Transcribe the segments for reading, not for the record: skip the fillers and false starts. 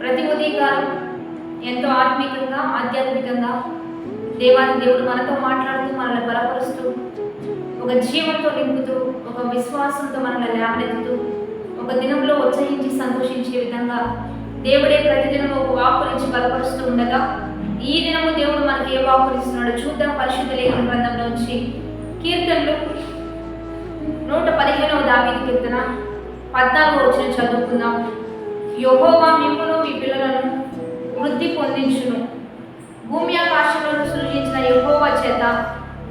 ప్రతి ఉదయకాలం ఎంతో ఆధ్యాత్మికంగా దేవుడు మనతో మాట్లాడుతూ మనల్ని బలపరుస్తూ ఒక జీవంతో నింపుతూ ఒక విశ్వాసంతో మనల్ని లేవనెత్తుతూ ఒక దినంలో ఉత్సహించి సంతోషించే విధంగా దేవుడే ప్రతిదినం ఒక వాక్కు నుంచి బలపరుస్తూ ఉండగా ఈ దినము దేవుడు మనకి ఏ వాక్కు ఇస్తున్నాడో చూద్దాం. పరిశుద్ధ లేఖన గ్రంథంలోంచి కీర్తనలు 115వ దావీదు కీర్తన 14వ వచనం చదువుకుందాం. యెహోవా మిమ్మును మీ పిల్లలను వృద్ధి పొందించును. భూమి ఆకాశములను సృజించిన యెహోవా చేత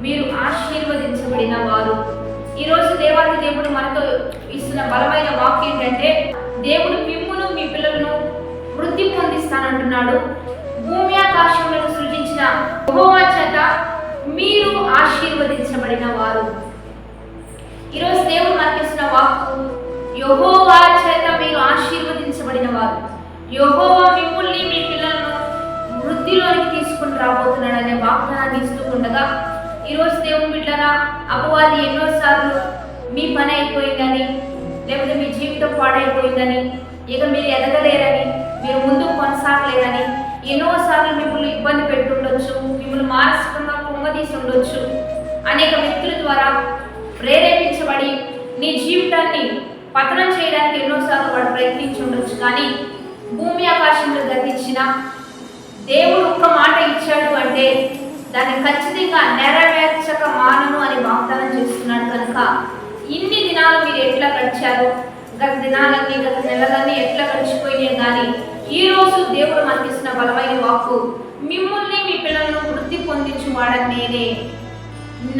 మీరు ఆశీర్వదించబడిన వారు. ఈరోజు దేవాది దేవుడు మనతో ఇస్తున్న బలమైన వాక్యం ఏంటంటే, దేవుడు మిమ్మును మీ పిల్లలను వృద్ధి పొందిస్తానంటున్నాడు. భూమి ఆకాశములను సృజించిన యెహోవా చేత మీరు ఆశీర్వదించబడిన వారు. ఈరోజు దేవుడు మనకిస్తున్న వాక్కు, యెహోవా చేత మీరు ఆశీర్వదించబడిన వారు. యెహోవా మిమ్మల్ని మీ పిల్లలను వృద్ధిలోనికి తీసుకుని రాబోతున్నాడు అనే వాగ్దానాన్ని ఇస్తూ ఉండగా, ఈరోజు దేవుని బిడ్డలారా, అపవాది ఎన్నోసార్లు మీ పని అయిపోయిందని, లేకపోతే మీ జీవితం పాడైపోయిందని, ఇక మీరు ఎదగలేరని, మీరు ముందుకు కొనసాగలేరని ఎన్నోసార్లు మిమ్మల్ని ఇబ్బంది పెట్టుండొచ్చు, మిమ్మల్ని మానసికంగా కుంగదీసి ఉండొచ్చు. అనేక వ్యక్తుల ద్వారా ప్రేరేపించబడి నీ జీవితాన్ని పతనం చేయడానికి ఎన్నోసార్లు వాడు ప్రయత్నించి ఉండొచ్చు. కానీ భూమి ఆకాశంలో గతించిన దేవుడు ఒక్క మాట ఇచ్చాడు అంటే దాన్ని ఖచ్చితంగా నెరవేర్చక మానను అని వాగ్దానం చేస్తున్నాడు. కనుక ఇన్ని దినాలు మీరు ఎట్లా గడిచారో, గత దినాలన్నీ గత నెలలన్నీ ఎట్లా గడిచిపోయినాయి, కానీ ఈ రోజు దేవుడు మనకిస్తున్న బలమైన వాక్కు, మిమ్మల్ని మీ పిల్లలను వృద్ధి పొందించువాడని నేనే,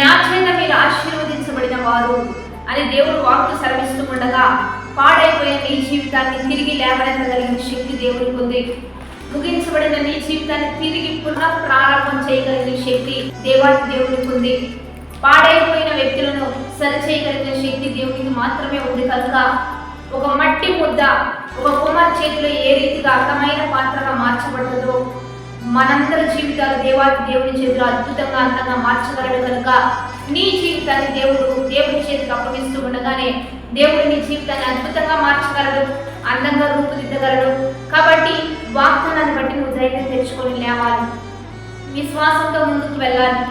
నా చేత మీరు ఆశీర్వదించబడిన వారు అని దేవుడు వాక్కు సెలవిస్తూ ఉండగా, పాడైపోయిన నీ జీవితాన్ని తిరిగి లేవనెత్తగలిగిన శక్తి దేవుడికి ఉంది. ముగించబడిన నీ జీవితాన్ని తిరిగి పునః ప్రారంభం చేయగలిగిన శక్తి దేవుడికి ఉంది. పాడైపోయిన వ్యక్తులను సరిచేయగలిగిన శక్తి దేవునికి మాత్రమే ఉంది. కనుక ఒక మట్టి ముద్ద ఒక కుమార్ చేతిలో ఏ రీతిగా అందమైన పాత్రగా మార్చబడుతుందో, మనందరి జీవితాలు దేవుని చేతిలో అద్భుతంగా అందంగా మార్చగలడు. కనుక నీ జీవితాన్ని దేవుని చేతికి అప్పగిస్తూ ఉండగానే దేవుడు నీ జీవితాన్ని అద్భుతంగా మార్చగలడు, అందంగా రూపుదిద్దగలడు. కాబట్టి వాగ్దానాన్ని బట్టి నువ్వు ధైర్యం తెచ్చుకొని లేవాలి, విశ్వాసంతో ముందుకు వెళ్ళాలి.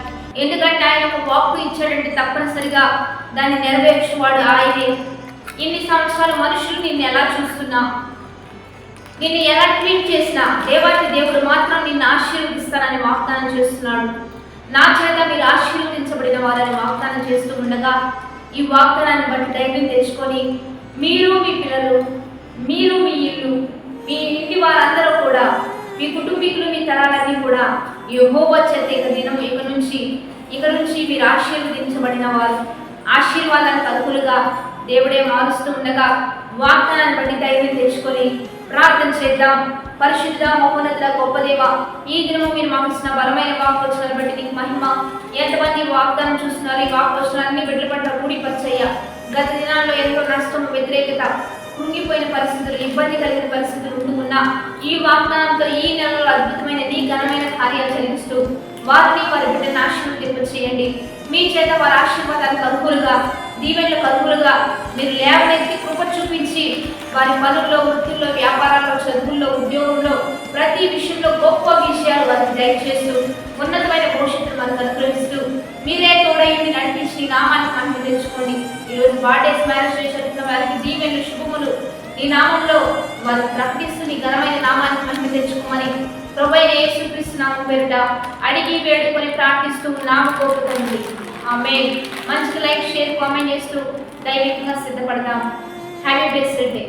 ఎందుకంటే ఆయన ఒక వాక్కు ఇచ్చాడంటే తప్పనిసరిగా దాన్ని నెరవేర్చేవాడు ఆయనే. ఇన్ని సంవత్సరాలు మనుషులు నిన్ను ఎలా చూస్తున్నా, నిన్ను ఎలా ట్రీట్ చేసినా, దేవుడు మాత్రం నిన్ను ఆశీర్వదిస్తానని వాగ్దానం చేస్తున్నాడు. నా చేత మీరు ఆశీర్వదించబడిన వారని వాగ్దానం చేస్తూ ఉండగా, ఈ వాగ్దానాన్ని బట్టి ధైర్యం తెచ్చుకొని మీరు మీ పిల్లలు, మీరు మీ ఇల్లు, మీ ఇంటి వారందరూ కూడా, మీ కుటుంబీకులు, మీ తరాలన్నీ కూడా యెహోవా చేత ఇక నుంచి మీరు ఆశీర్వదించబడిన వారు. ఆశీర్వాదానికి అర్హులుగా దేవుడే మారుస్తూ ఉండగా వాగ్దానాన్ని బట్టి ధైర్యం తెచ్చుకొని ప్రార్థన చేద్దాం. పరిశుద్ధ మహోన్నత గొప్ప దేవ, ఈ దినము మీరు మాకు ఇచ్చిన బలమైన వాక్వచనాన్ని బట్టి నీకు మహిమ. ఎంతమంది వాగ్దానం చూస్తున్నారు, ఈ వాక్వచనాన్ని బిడ్డల పట్ల కూడిపరిచయ్యా. గత దినాల్లో ఎంతో నష్టం, వ్యతిరేకత, కృంగిపోయిన పరిస్థితులు, ఇబ్బంది కలిగిన పరిస్థితులు ఉంటున్నా ఈ వాగ్దానంతో ఈ నెలలో అద్భుతమైన నీ ఘనమైన కార్యాలు చెల్లిస్తూ వారిని వారి బిడ్డను ఆశీర్వదింప చేయండి. మీ చేత వారి ఆశీర్వాదానికి అర్హులుగా, దీవెనలకు అర్హులుగా మీరు లేవనెత్తి కృప చూపించి వారి పనుల్లో, వృత్తుల్లో, వ్యాపారాల్లో, చదువుల్లో, ఉద్యోగంలో, ప్రతి విషయంలో గొప్ప విషయాలు వారికి దయచేస్తూ ఉన్నతమైన భవిష్యత్తును మనకు అనుగ్రహిస్తూ మీరే తోడైంది నడిపించి నీ నామాన్ని మనం తెచ్చుకోండి. ఈరోజు బర్త్డేస్, మ్యారేజ్ చేస్తున్న వారికి దీవెనలు, శుభములు నీ నామంలో వారు ప్రకటిస్తూ నీ ఘనమైన నామాన్ని మనం తెచ్చుకోమని ప్రభువైన యేసుక్రీస్తు నామం పేరిట అడిగి వేడుకొని ప్రార్థిస్తూ నామకోరుతుంది. ఆమేన్. మంచి లైక్, షేర్, కామెంట్ చేస్తూ దైవికంగా సిద్ధపడదాం. Happy blessed day.